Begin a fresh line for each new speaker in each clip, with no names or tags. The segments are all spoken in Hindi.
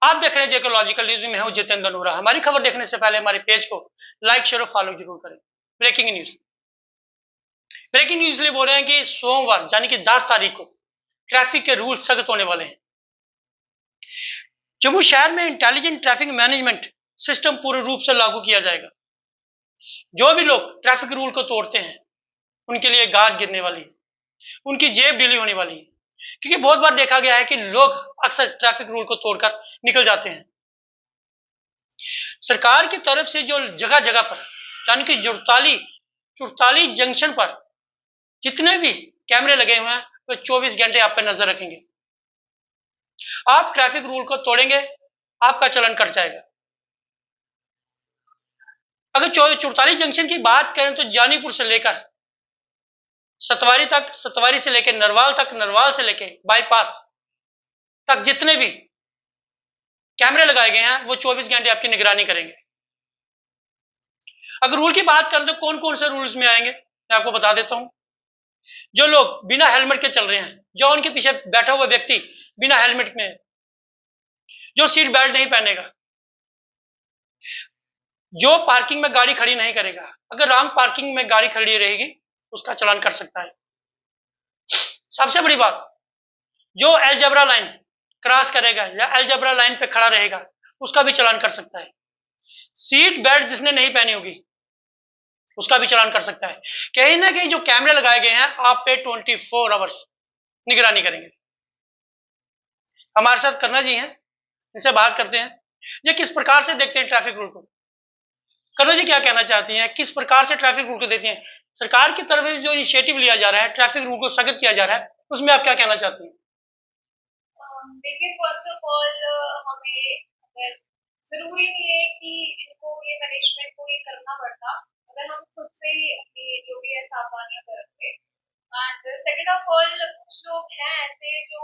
आप देख रहे हैं जियोलॉजिकल न्यूज में हूं जितेंद्र नूरा। हमारी खबर देखने से पहले हमारे पेज को लाइक शेयर और फॉलो जरूर करें। ब्रेकिंग न्यूज लिए बोल रहे हैं कि सोमवार यानी कि 10 तारीख को ट्रैफिक के रूल सख्त होने वाले हैं। जम्मू शहर में इंटेलिजेंट ट्रैफिक मैनेजमेंट सिस्टम पूर्ण रूप से लागू किया जाएगा। जो भी लोग ट्रैफिक रूल को तोड़ते हैं उनके लिए गाज गिरने वाली है, उनकी जेब ढीली होने वाली है। क्योंकि बहुत बार देखा गया है कि लोग अक्सर ट्रैफिक रूल को तोड़कर निकल जाते हैं। सरकार की तरफ से जो जगह जगह पर यानी कि 44 जंक्शन पर जितने भी कैमरे लगे हुए हैं वो 24 घंटे आप पर नजर रखेंगे। आप ट्रैफिक रूल को तोड़ेंगे, आपका चलन कट जाएगा। अगर 44 जंक्शन की बात करें तो जानीपुर से लेकर सतवारी तक, सतवारी से लेकर नरवाल तक, नरवाल से लेकर बाईपास तक जितने भी कैमरे लगाए गए हैं वो 24 घंटे आपकी निगरानी करेंगे। अगर रूल की बात करें तो कौन कौन से रूल्स में आएंगे मैं आपको बता देता हूं। जो लोग बिना हेलमेट के चल रहे हैं, जो उनके पीछे बैठा हुआ व्यक्ति बिना हेलमेट में, जो सीट बेल्ट नहीं पहनेगा, जो पार्किंग में गाड़ी खड़ी नहीं करेगा, अगर रॉन्ग पार्किंग में गाड़ी खड़ी रहेगी उसका चालान कर सकता है। सबसे बड़ी बात, जो अलजेब्रा लाइन क्रॉस करेगा या अलजेब्रा लाइन पे खड़ा रहेगा उसका भी चालान कर सकता है। सीट बेल्ट जिसने नहीं पहनी होगी उसका भी चालान कर सकता है। कहीं ना कहीं जो कैमरे लगाए गए हैं आप पे 24 आवर्स निगरानी करेंगे। हमारे साथ करना जी हैं, इनसे बात करते हैं ये किस प्रकार से देखते हैं ट्रैफिक रूल को। करो जी, क्या कहना चाहती हैं, किस प्रकार से ट्रैफिक रूल को देती हैं? सरकार की तरफ से जो इनिशिएटिव लिया जा रहा है, ट्रैफिक रूल को सख्त किया जा रहा है, उसमें आप क्या कहना चाहती हैं?
देखिए, फर्स्ट ऑफ ऑल हमें जरूरी नहीं है कि इनको ये मैनेजमेंट को ये करना पड़ता, अगर हम खुद से ही अपनी जो भी है सावधानियां बरतें। एंड सेकंड ऑफ ऑल, कुछ लोग हैं ऐसे जो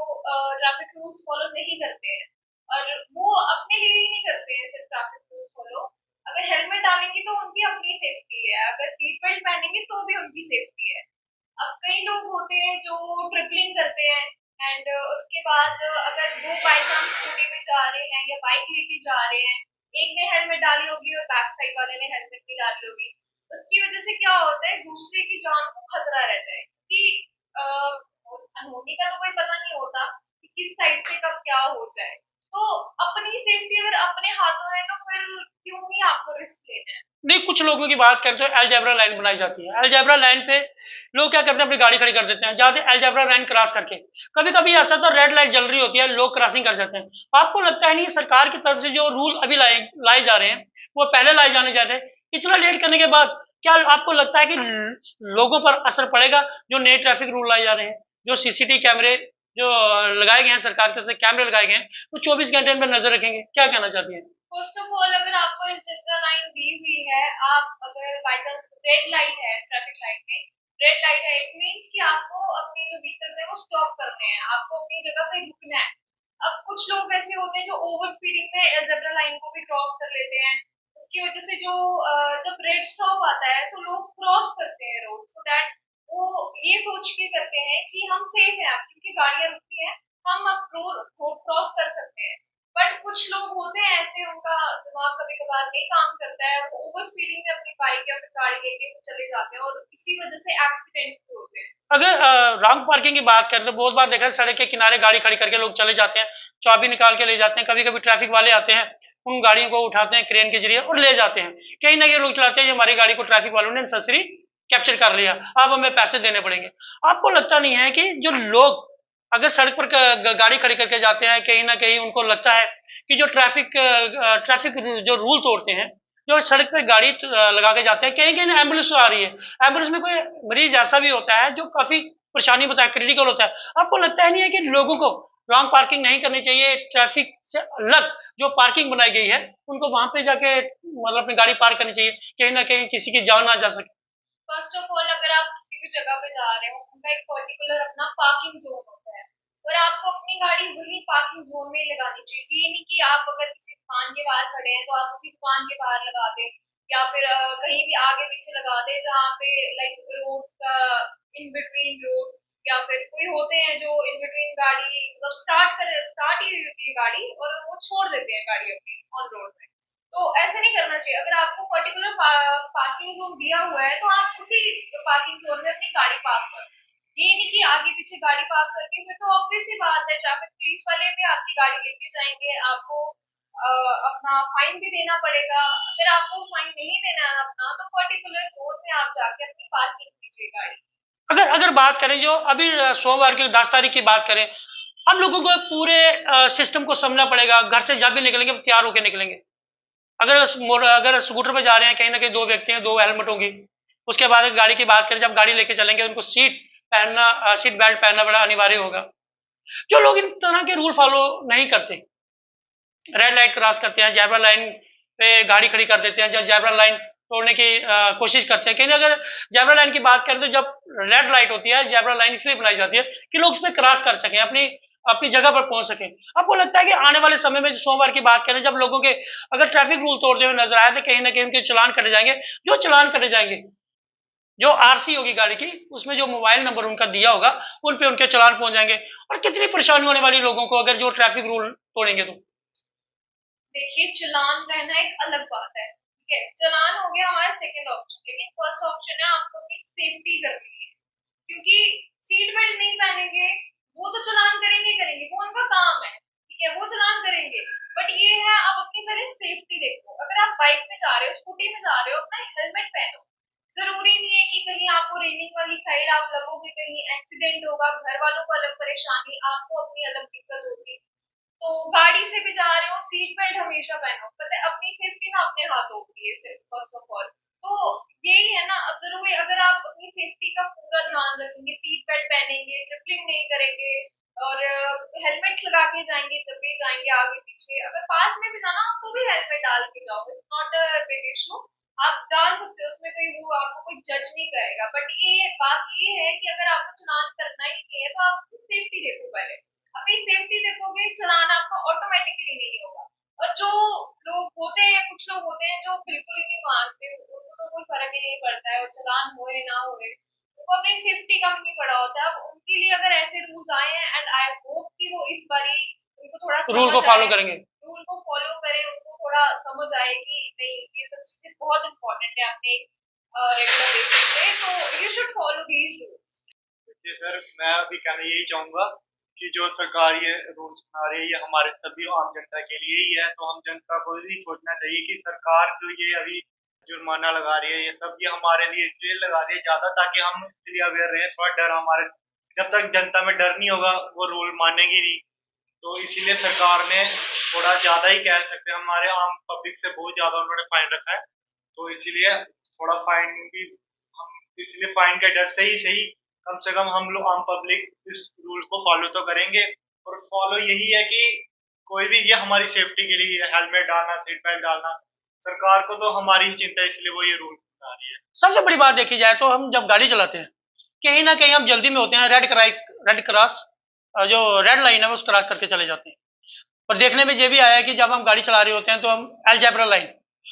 ट्रैफिक रूल्स फॉलो नहीं करते हैं, और वो अपने लिए ही नहीं करते हैं सिर्फ ट्रैफिक रूल्स फॉलो। अगर हेलमेट डालेंगे तो उनकी अपनी सेफ्टी है, अगर सीट बेल्ट पहनेंगे तो भी उनकी सेफ्टी है। अब कई लोग होते हैं जो ट्रिपलिंग करते हैं, एंड उसके बाद अगर दो बाई चांस स्कूटी में जा रहे हैं या बाइक लेके जा रहे हैं, एक ने हेलमेट डाली होगी और बैक साइड वाले ने हेलमेट नहीं डाली होगी, उसकी वजह से क्या होता है, दूसरे की जान को खतरा रहता है कि अनहोनी का तो कोई पता नहीं होता कि किस साइड से कब क्या हो जाए। तो अपनी सेफ्टी अगर अपने हाथों में है तो फिर क्यों ही आपको रिस्क लेना है।
नहीं, कुछ लोगों की बात करें तो अलजेब्रा लाइन बनाई जाती है। अलजेब्रा लाइन पे लोग क्या करते हैं, अपनी गाड़ी खड़ी कर देते हैं, जाते अलजेब्रा लाइन क्रॉस करके। कभी कभी ऐसा तो रेड लाइट जल रही होती है, लोग क्रॉसिंग कर जाते हैं। आपको लगता है नहीं सरकार की तरफ से जो रूल अभी लाए जा रहे हैं वो पहले लाए जाने चाहते हैं, इतना लेट करने के बाद क्या आपको लगता है कि लोगों पर असर पड़ेगा? जो नए ट्रैफिक रूल लाए जा रहे हैं, जो सीसीटीवी कैमरे जो लगाए गए हैं, सरकार की तरफ से कैमरे लगाए गए हैं, वो 24 घंटे इन पर नजर रखेंगे, क्या कहना चाहती है?
फर्स्ट ऑफ ऑल, अगर आपको जेब्रा लाइन दी हुई है, आप अगर बाई चांस रेड लाइट है, ट्रैफिक लाइट में रेड लाइट है, इट मीन्स कि आपको अपने जो व्हीकल है वो स्टॉप करने हैं, आपको अपनी जगह पे रुकना है। अब कुछ लोग ऐसे होते हैं जो ओवर स्पीडिंग में जेब्रा लाइन को भी क्रॉस कर लेते हैं, उसकी वजह से जो जब रेड स्टॉप आता है तो लोग क्रॉस करते हैं रोड, सो दैट वो ये सोच के करते हैं कि हम सेफ हैं, अब क्योंकि गाड़ियां रुकी हैं, हम अब रोड क्रॉस कर सकते हैं। बट कुछ लोग होते हैं ऐसे, उनका दिमाग कभी कभार नहीं काम करता है, वो ओवर स्पीडिंग में अपनी बाइक या फिर गाड़ी लेके चले जाते हैं और इसी वजह से एक्सीडेंट भी होते हैं।
अगर रॉन्ग पार्किंग की बात करें तो बहुत बार देखा है सड़क के किनारे गाड़ी खड़ी करके लोग चले जाते हैं, चाबी निकाल के ले जाते हैं। कभी कभी ट्रैफिक वाले आते हैं, उन गाड़ियों को उठाते हैं क्रेन के जरिए और ले जाते हैं। कहीं ना कहीं लोग चलाते हैं हमारी गाड़ी को ट्रैफिक वालों ने ससरी कैप्चर कर लिया, अब हमें पैसे देने पड़ेंगे। आपको लगता नहीं है कि जो लोग अगर सड़क पर गाड़ी खड़ी करके जाते हैं, कहीं ना कहीं उनको लगता है कि जो ट्रैफिक जो रूल तोड़ते हैं, जो सड़क पे गाड़ी लगा के जाते हैं, कहीं कहीं एम्बुलेंस आ रही है, एम्बुलेंस में कोई मरीज ऐसा भी होता है जो काफी परेशानी बताया, क्रिटिकल होता है। आपको लगता है नहीं है कि लोगों को रॉन्ग पार्किंग नहीं करनी चाहिए, ट्रैफिक से अलग जो पार्किंग बनाई गई है उनको वहां पे जाके मतलब अपनी गाड़ी पार्क करनी चाहिए, कहीं ना कहीं किसी की जान ना जा सके।
फर्स्ट ऑफ ऑल, अगर आप किसी भी जगह पे जा रहे हो, उनका एक पर्टिकुलर अपना पार्किंग जोन होता है, और आपको अपनी गाड़ी वही पार्किंग जोन में लगानी चाहिए। ये नहीं कि आप अगर किसी दुकान के बाहर खड़े हैं तो आप उसी दुकान के बाहर लगा दें, या फिर कहीं भी आगे पीछे लगा दें जहाँ पे लाइक रोड्स का इन बिटवीन रोड, या फिर कोई होते हैं जो इन बिटवीन गाड़ी मतलब स्टार्ट ही हुई होती है गाड़ी और वो छोड़ देते हैं गाड़ी अपनी ऑन रोड में। तो ऐसे नहीं करना चाहिए। अगर आपको पर्टिकुलर पार्किंग जोन दिया हुआ है तो आप उसी पार्किंग जोन में अपनी गाड़ी पार्क करो। ये नहीं कि आगे पीछे गाड़ी पार्क करके, फिर तो ऑब्वियस सी बात है ट्रैफिक पुलिस वाले भी आपकी गाड़ी लेके जाएंगे, आपको अपना फाइन भी देना पड़ेगा। अगर आपको फाइन नहीं देना है अपना, तो पर्टिकुलर जोन में आप जाके अपनी पार्किंग कीजिए गाड़ी।
अगर अगर बात करें जो अभी सोमवार की 10 तारीख की बात करें, हम लोगों को पूरे सिस्टम को समझना पड़ेगा। घर से जब भी निकलेंगे तो तैयार होकर निकलेंगे। अगर स्कूटर पे जा रहे हैं, कहीं ना कहीं दो व्यक्ति हैं, दो हेलमेट होंगी। उसके बाद गाड़ी की बात करें, जब गाड़ी लेके चलेंगे उनको सीट बेल्ट पहनना बड़ा अनिवार्य होगा। जो लोग इन तरह के रूल फॉलो नहीं करते, रेड लाइट क्रॉस करते हैं, जेब्रा लाइन पे गाड़ी खड़ी कर देते हैं, जब जेब्रा लाइन तोड़ने की कोशिश करते हैं। कहीं अगर जेब्रा लाइन की बात करें तो जब रेड लाइट होती है, जेब्रा लाइन इसलिए बनाई जाती है कि लोग उस पर क्रॉस कर सकें, अपनी अपनी जगह पर पहुंच सकें। आपको लगता है कि आने वाले समय में सोमवार की बात करें, जब लोगों के अगर ट्रैफिक रूल तोड़ते हुए नजर आए तो कहीं ना कहीं उनके चालान कटे जाएंगे। जो चालान कटे जाएंगे, जो आरसी होगी गाड़ी की, उसमें जो मोबाइल नंबर उनका दिया होगा, उन पे उनके चालान पहुंच जाएंगे। और कितनी परेशानी होने वाली लोगों को अगर जो ट्रैफिक रूल तोड़ेंगे तो।
देखिए, चलान रहना एक अलग बात है, ठीक है, चलान हो गया हमारा सेकंड ऑप्शन, लेकिन फर्स्ट ऑप्शन है आपको अपनी सेफ्टी करनी है। क्योंकि सीट बेल्ट नहीं पहनेंगे, वो तो चलान करेंगे ही करेंगे, वो उनका काम है, ठीक है, वो चलान करेंगे। बट ये है, आप अपनी पहले सेफ्टी देखो। अगर आप बाइक में जा रहे हो, स्कूटी में जा रहे हो, अपना हेलमेट पहनो। जरूरी नहीं है कि कहीं आपको रेलिंग वाली साइड आप लगोगे, कहीं एक्सीडेंट होगा, घर वालों को अलग परेशानी, आपको अपनी अलग दिक्कत होगी। तो गाड़ी से भी जा रहे हो, सीट बेल्ट हमेशा पहनो। पता है, अपनी सेफ्टी ना अपने हाथ होती है सिर्फ, फर्स्ट ऑफ ऑल। तो यही है ना, अब जरूरी अगर आप अपनी सेफ्टी का पूरा ध्यान रखेंगे, सीट बेल्ट पहनेंगे, ट्रिपलिंग नहीं करेंगे और हेलमेट्स लगा के जाएंगे जब भी जाएंगे आगे पीछे। अगर पास में भी जाना, तो भी हेलमेट डाल के जाओ, it's not a big issue. आप डाल सकते हो उसमें, कोई वो आपको कोई जज नहीं करेगा। बट ये बात ये है कि अगर आपको चलान करना ही नहीं है, तो आप सेफ्टी देखो पहले। अपनी सेफ्टी देखोगे, चलान आपका ऑटोमेटिकली नहीं होगा। और जो लोग होते हैं, कुछ लोग होते हैं जो बिल्कुल ही नहीं मानते, उनको तो कोई फर्क ही नहीं पड़ता है, और चलान होए ना होए, उनको अपनी सेफ्टी का भी नहीं पड़ा होता है। अब उनके लिए अगर ऐसे रूल्स आए हैं, एंड आई होप कि वो इस बारी उनको थोड़ा
रूल को
समझ
फॉलो
आए,
करेंगे।
रूल को फॉलो करें, उनको थोड़ा समझ आए कि नहीं, ये सब चीजें बहुत इंपॉर्टेंट है अपने रेगुलर बेसिस पे, तो you should follow these rules.
देखिए सर, मैं अभी कहना यही चाहूंगा कि जो सरकार ये रूल्स बना रही है, ये हमारे सभी आम जनता के लिए ही है। तो हम जनता को भी सोचना चाहिए कि सरकार जो ये अभी जुर्माना लगा रही है, ये सब ये हमारे लिए इसलिए लगा रही है ज्यादा, ताकि हम इसके लिए अवेयर रहे। थोड़ा डर हमारे, जब तक जनता में डर नहीं होगा, वो रूल मानेगी नहीं। तो इसीलिए सरकार ने थोड़ा ज्यादा ही कह सकते हैं, हमारे आम पब्लिक से बहुत ज्यादा उन्होंने फाइन रखा है। तो इसीलिए थोड़ा फाइन भी हम, इसलिए फाइन के डर से ही सही, कम से कम हम लोग आम पब्लिक इस रूल को फॉलो तो करेंगे। और फॉलो यही है कि कोई भी, ये हमारी सेफ्टी के लिए हेलमेट डालना, सीट बेल्ट डालना, सरकार को तो हमारी ही चिंता है, इसलिए वो ये रूल बना रही है।
सबसे बड़ी बात देखी जाए तो हम जब गाड़ी चलाते हैं, कहीं ना कहीं हम जल्दी में होते हैं, रेड क्रॉस, जो रेड लाइन है उस क्रॉस करके चले जाते हैं। और देखने में ये भी आया है कि जब हम गाड़ी चला रहे होते हैं तो हम अलजेब्रा लाइन,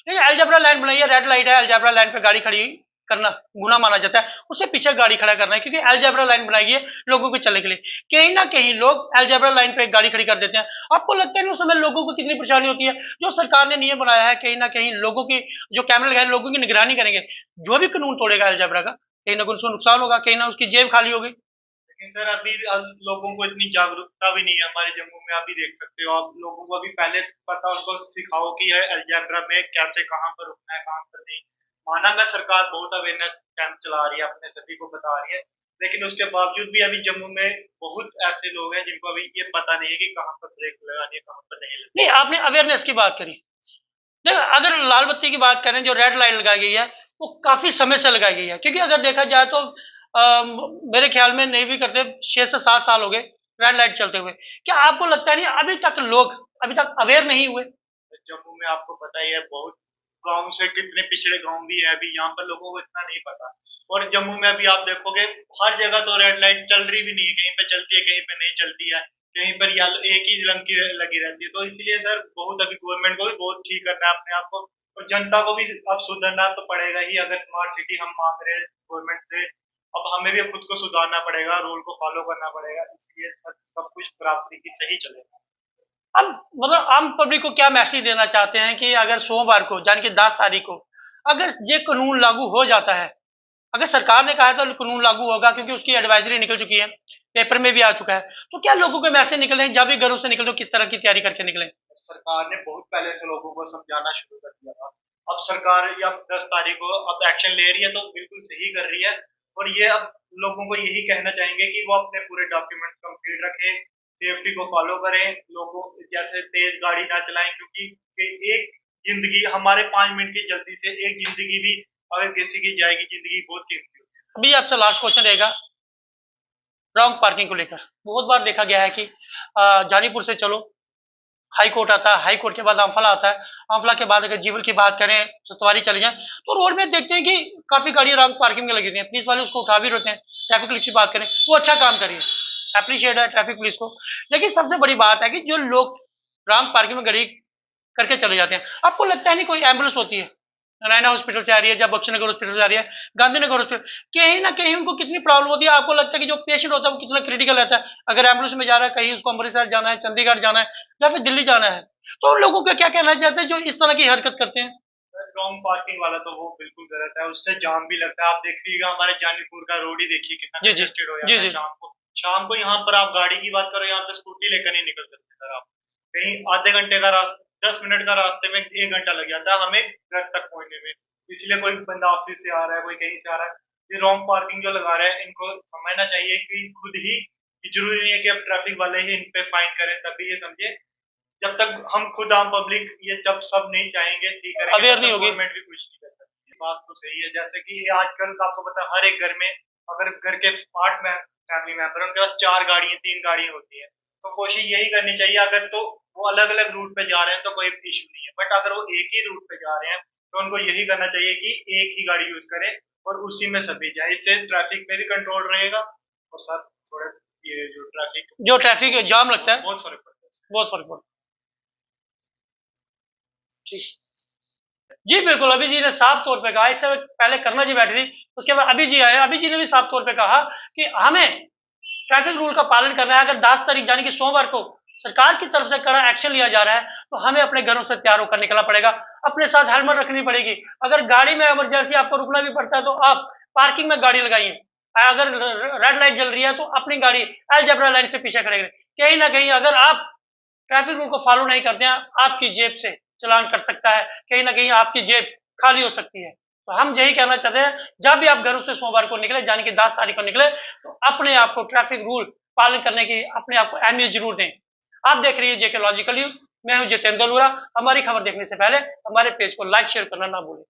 नहीं अलजेब्रा लाइन बनाई है, रेड लाइट है, अलजेब्रा लाइन पे गाड़ी खड़ी करना गुना माना जाता है, उससे पीछे गाड़ी खड़ा करना है, क्योंकि अलजेब्रा लाइन बनाई है लोगों को चलने के लिए। कहीं ना कहीं लोग अलजेब्रा लाइन पे गाड़ी खड़ी कर देते हैं। आपको लगता है उस समय लोगों को कितनी परेशानी होती है। जो सरकार ने नियम बनाया है, कहीं ना कहीं लोगों की जो कैमरे लगाए, लोगों की निगरानी करेंगे। जो भी कानून तोड़ेगा अलजेब्रा का, कहीं ना कहीं उसको नुकसान होगा, कहीं ना उसकी जेब खाली होगी।
लेकिन सर, अभी लोगों को इतनी जागरूकता भी नहीं है हमारे जम्मू में। अभी देख सकते हो आप, लोगों को अभी पहले से पता, उनको सिखाओ कि ये अलजेब्रा में कैसे, कहाँ पर रुकना है, कहाँ पर नहीं। माना मैं, सरकार बहुत अवेयरनेस कैंप चला रही है, अपने सभी को बता रही है, लेकिन उसके बावजूद भी अभी जम्मू में बहुत ऐसे लोग हैं जिनको अभी ये पता नहीं है कि कहाँ पर ब्रेक लगानी है, कहाँ पर नहीं लगानी।
नहीं, आपने अवेयरनेस की बात करी। देखो, अगर लाल बत्ती की बात करें, जो रेड लाइट लगाई गई है, वो काफी समय से लगाई गई है। क्योंकि अगर देखा जाए तो मेरे ख्याल में नहीं भी करते, 6 से 7 साल हो गए रेड लाइट चलते हुए। क्या आपको लगता नहीं अभी तक लोग अभी तक अवेयर नहीं हुए?
जम्मू में आपको पता ही है, बहुत गांव से कितने पिछड़े गांव भी है, अभी यहाँ पर लोगों को इतना नहीं पता। और जम्मू में अभी आप देखोगे, हर जगह तो रेड लाइट चल रही भी नहीं है, कहीं पे चलती है, कहीं पे नहीं चलती है, कहीं पर येलो एक ही रंग की लगी रहती है। तो इसीलिए सर, बहुत अभी गवर्नमेंट को भी बहुत ठीक करना है अपने आप को, और जनता को भी अब सुधरना तो पड़ेगा ही। अगर स्मार्ट सिटी हम मांग रहे हैं गवर्नमेंट से, अब हमें भी खुद को सुधारना पड़ेगा, रूल को फॉलो करना पड़ेगा, इसलिए सब कुछ बराबरी की सही चलेगा।
अब मतलब आम पब्लिक को क्या मैसेज देना चाहते हैं कि अगर सोमवार को यानी कि 10 तारीख को अगर ये कानून लागू हो जाता है, अगर सरकार ने कहा है तो कानून लागू होगा क्योंकि उसकी एडवाइजरी निकल चुकी है, पेपर में भी आ चुका है, तो क्या लोगों के मैसेज निकले जब भी घरों से निकले तो किस तरह की तैयारी करके निकले?
सरकार ने बहुत पहले से लोगों को समझाना शुरू कर दिया था। अब सरकार या 10 तारीख को अब एक्शन ले रही है तो बिल्कुल सही कर रही है, और ये अब लोगों को यही कहना चाहेंगे कि वो अपने पूरे डॉक्यूमेंट कंप्लीट रखें, सेफ्टी को फॉलो करें, लोगों जैसे तेज गाड़ी ना चलाएं, क्योंकि एक जिंदगी हमारे 5 मिनट की जल्दी से एक जिंदगी भी अगर किसी की जाएगी, जिंदगी बहुत कीमती होती है।
अभी आपसे लास्ट क्वेश्चन रहेगा रॉन्ग पार्किंग को लेकर। बहुत बार देखा गया है कि जानीपुर से चलो हाई कोर्ट आता है, हाई कोर्ट के बाद अम्फला आता है, अम्फला के बाद अगर जीवल की बात करें सतवारी चले जाए तो रोड में देखते हैं कि काफी गाड़ियां रॉन्ग पार्किंग में लगी हुई हैं, पुलिस वाले उसको उठा भी रहते हैं। ट्रैफिक पुलिस की बात करें वो अच्छा काम कर रही है, अप्रिशिएट है ट्रैफिक पुलिस को, लेकिन सबसे बड़ी बात है कि जो लोग रॉन्ग पार्किंग में गाड़ी करके चले जाते हैं, आपको लगता है नहीं कोई एम्बुलेंस होती है नारायणा हॉस्पिटल से आ रही है, जब बख्शीनगर हॉस्पिटल से आ रही है, गांधीनगर हॉस्पिटल, कहीं ना कहीं उनको कितनी प्रॉब्लम होती है, आपको लगता है कि जो पेशेंट होता है वो कितना क्रिटिकल रहता है, अगर एम्बुलेंस में जा रहा है कहीं उसको अमृतसर जाना है, चंडीगढ़ जाना है या फिर दिल्ली जाना है, तो उन लोगों का क्या कहना चाहते हैं जो इस तरह की हरकत करते हैं?
रॉन्ग पार्किंग वाला तो वो बिल्कुल गलत है, उससे जाम भी लगता है। आप देखिएगा हमारे जानीपुर का रोड ही देखिए कितना
जी जी
कंजेस्टेड हो
जी
जाता है
जी
शाम को यहाँ पर आप गाड़ी की बात करो, यहाँ पे स्कूटी लेकर नहीं निकल सकते सर आप, कहीं आधे घंटे का रास्ता 10 मिनट का रास्ते में 1 घंटा लग जाता है हमें घर तक पहुंचने में, इसलिए कोई बंदा ऑफिस से आ रहा है, कोई कहीं से आ रहा है, ये रॉन्ग पार्किंग जो लगा रहे हैं इनको समझना चाहिए कि खुद ही, जरूरी नहीं है कि अब ट्रैफिक वाले ही इन पे फाइन करें, तभी ये समझे, जब तक हम खुद आम पब्लिक ये जब सब नहीं चाहेंगे ठीक करेंगे,
अवेयर नहीं होगी,
गवर्नमेंट भी कुछ नहीं कर सकती। ये बात तो सही है, जैसे कि ये आजकल आपको पता है हर एक घर में अगर घर के 8 फैमिली मेंबर उनके पास 4 गाड़ियां 3 गाड़ियां होती है, तो कोशिश यही करनी चाहिए, अगर तो वो अलग अलग रूट पे जा रहे हैं तो कोई इशू नहीं है, बट अगर वो एक ही रूट पे जा रहे हैं तो उनको यही करना चाहिए कि एक ही गाड़ी यूज करें और उसी में सभी जाए, इससे ट्रैफिक में भी कंट्रोल रहेगा और साथ थोड़े ये
जो ट्रैफिक जाम लगता है
बहुत फर्क पड़ता है।
बहुत फर्क पड़ता है। जी बिल्कुल, अभी जी ने साफ तौर पे कहा, इससे पहले करना जी बैठी थी, उसके बाद अभी जी आए, अभी जी ने भी साफ तौर पे कहा कि हमें ट्रैफिक रूल का पालन करना है। अगर 10 तारीख यानी कि सोमवार को सरकार की तरफ से कड़ा एक्शन लिया जा रहा है तो हमें अपने घरों से तैयार होकर निकलना पड़ेगा, अपने साथ हेलमेट रखनी पड़ेगी, अगर गाड़ी में इमरजेंसी आपको रुकना भी पड़ता है तो आप पार्किंग में गाड़ी लगाइए, अगर रेड लाइट जल रही है तो अपनी गाड़ी अलजेब्रा लाइन से पीछे खड़े करें। कहीं ना कहीं अगर आप ट्रैफिक रूल को फॉलो नहीं करते हैं आपकी जेब से चलान कर सकता है, कहीं ना कहीं आपकी जेब खाली हो सकती है। तो हम यही कहना चाहते हैं जब भी आप घरों से सोमवार को निकले यानी कि 10 तारीख को निकले तो अपने आप को ट्रैफिक रूल पालन करने की अपने आप को अहमियत जरूर दें। आप देख रही है जेके लॉजिकल न्यूज, मैं हूं जितेंद्र लूरा। हमारी खबर देखने से पहले हमारे पेज को लाइक शेयर करना ना भूलें।